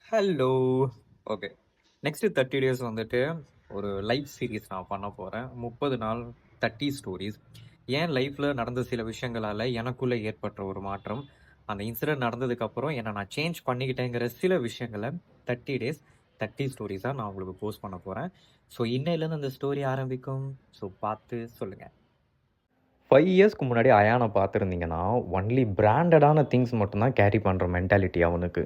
Hello. Okay. Next 30 days வந்துட்டு ஒரு live series நான் பண்ண போறேன். 30 நாள் 30 ஸ்டோரீஸ். என் லைஃப்ல நடந்த சில விஷயங்களால எனக்குள்ள ஏற்பட்ட ஒரு மாற்றம். அந்த இன்சிடென்ட் நடந்ததுக்கப்புறம் என்ன நான் சேஞ்ச் பண்ணிக்கிட்டேங்கிற சில விஷயங்கள 30 டேஸ் 30 ஸ்டோரீஸா நான் உங்களுக்கு போஸ்ட் பண்ண போறேன். ஸோ இன்னையிலேருந்து அந்த ஸ்டோரி ஆரம்பிக்கும். ஸோ பார்த்து சொல்லுங்க. 5 இயர்ஸ்க்கு முன்னாடி அயான பார்த்துருந்தீங்கன்னா, ஒன்லி பிராண்டடான திங்ஸ் மட்டும் தான் கேரி பண்ற மென்டாலிட்டி அவனுக்கு.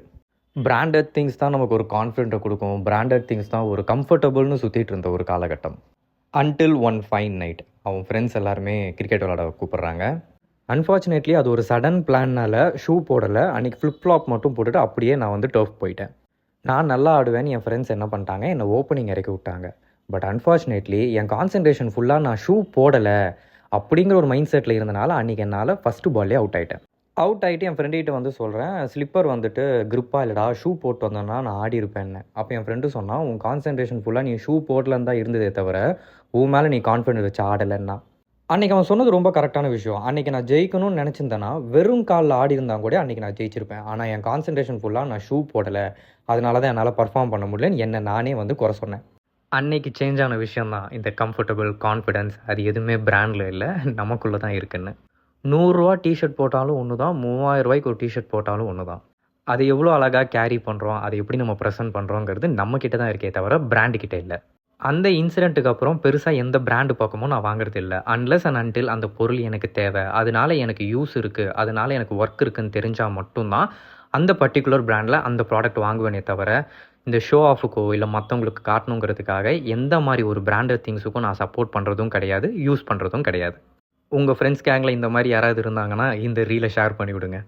பிராண்டட் திங்ஸ் தான் நமக்கு ஒரு கான்ஃபிடென்ட்ட குடுக்கும். பிராண்டட் திங்ஸ் தான் ஒரு கம்ஃபர்டபுள்னு சுத்திட்டு இருந்த ஒரு காலகட்டம். அன்டில் ஒன் ஃபைன் நைட் அவன் ஃப்ரெண்ட்ஸ் எல்லாருமே கிரிக்கெட் விளையாட கூப்பிடுறாங்க. அன்ஃபார்ச்சுனேட்லி அது ஒரு சடன் பிளான்னால ஷூ போடல. அன்னைக்கு ஃபிளிப் ஃப்ளாப் மட்டும் போட்டுட்டு அப்படியே நான் வந்து டர்ஃப் போயிட்டேன். நான் நல்லா ஆடுவேன்னு என் ஃப்ரெண்ட்ஸ் என்ன பண்ணிட்டாங்க, என்னை ஓப்பனிங் இறக்கி விட்டாங்க. பட் அன்ஃபார்ச்சுனேட்லி என் கான்சன்ட்ரேஷன் ஃபுல்லாக நான் ஷூ போடலை அப்படிங்கிற ஒரு மைண்ட் செட்டில் இருந்தனால அன்றைக்கி என்னால் ஃபஸ்ட்டு பால்லே அவுட் ஆகிட்டேன். அவுட் ஆகிட்டு என் ஃப்ரெண்டுகிட்ட வந்து சொல்கிறேன், ஸ்லிப்பர் வந்துட்டு க்ரிப்பாக இல்லைடா, ஷூ போட்டு வந்தேன்னா நான் ஆடி இருப்பேன்னு. அப்போ என் ஃப்ரெண்டு சொன்னான், உன் கான்சன்ட்ரேஷன் ஃபுல்லாக நீ ஷூ போடலன்னு தான் இருந்ததே தவிர உன் மேலே நீ கான்ஃபிடன்ஸ் வச்சு ஆடலைன்னா. அன்றைக்கி அவன் சொன்னது ரொம்ப கரெக்டான விஷயம். அன்றைக்கி நான் ஜெயிக்கணும்னு நினச்சிருந்தேன்னா வெறும் காலில் ஆடி இருந்தால் கூட அன்றைக்கி நான் ஜெயிச்சிருப்பேன். ஆனால் என் கான்சன்ட்ரேஷன் ஃபுல்லாக நான் ஷூ போடலை, அதனால தான் என்னால் பர்ஃபார்ம் பண்ண முடியலன்னு என்னை நானே வந்து குறை சொன்னேன். அன்னைக்கு சேஞ்ச் ஆன விஷயம் தான் இந்த கம்ஃபர்டபுள், கான்ஃபிடென்ஸ். அது எதுவுமே பிராண்டில் இல்லை, நமக்குள்ளே தான் இருக்குன்னு. 100 ரூபா டிஷர்ட் போட்டாலும் ஒன்று தான், 3000 ரூபாய்க்கு ஒரு டிஷர்ட் போட்டாலும் ஒன்று தான். அதை எவ்வளோ அழகாக கேரி பண்ணுறோம், அதை எப்படி நம்ம ப்ரெசென்ட் பண்ணுறோங்கிறது நம்மக்கிட்ட தான் இருக்கே தவிர பிராண்டுக்கிட்ட இல்லை. அந்த இன்சிடென்ட்டுக்கு அப்புறம் பெருசாக எந்த பிராண்டு பக்கமும் நான் வாங்குறது இல்லை. அன்லெஸ் அண்ட் அன்டில் அந்த பொருள் எனக்கு தேவை, அதனால எனக்கு யூஸ் இருக்குது, அதனால எனக்கு ஒர்க் இருக்குன்னு தெரிஞ்சால் மட்டும்தான் அந்த பர்டிகுலர் பிராண்டில் அந்த ப்ராடக்ட் வாங்குவேனே தவிர இந்த ஷோ ஆஃபுக்கோ இல்லை மற்றவங்களுக்கு காட்டணுங்கிறதுக்காக எந்த மாதிரி ஒரு பிராண்டட் திங்ஸுக்கும் நான் சப்போர்ட் பண்ணுறதும் கிடையாது, யூஸ் பண்ணுறதும் கிடையாது. உங்கள் ஃப்ரெண்ட்ஸ் கேங்கில் இந்த மாதிரி யாராவது இருந்தாங்கன்னா இந்த ரீலை ஷேர் பண்ணி விடுங்க.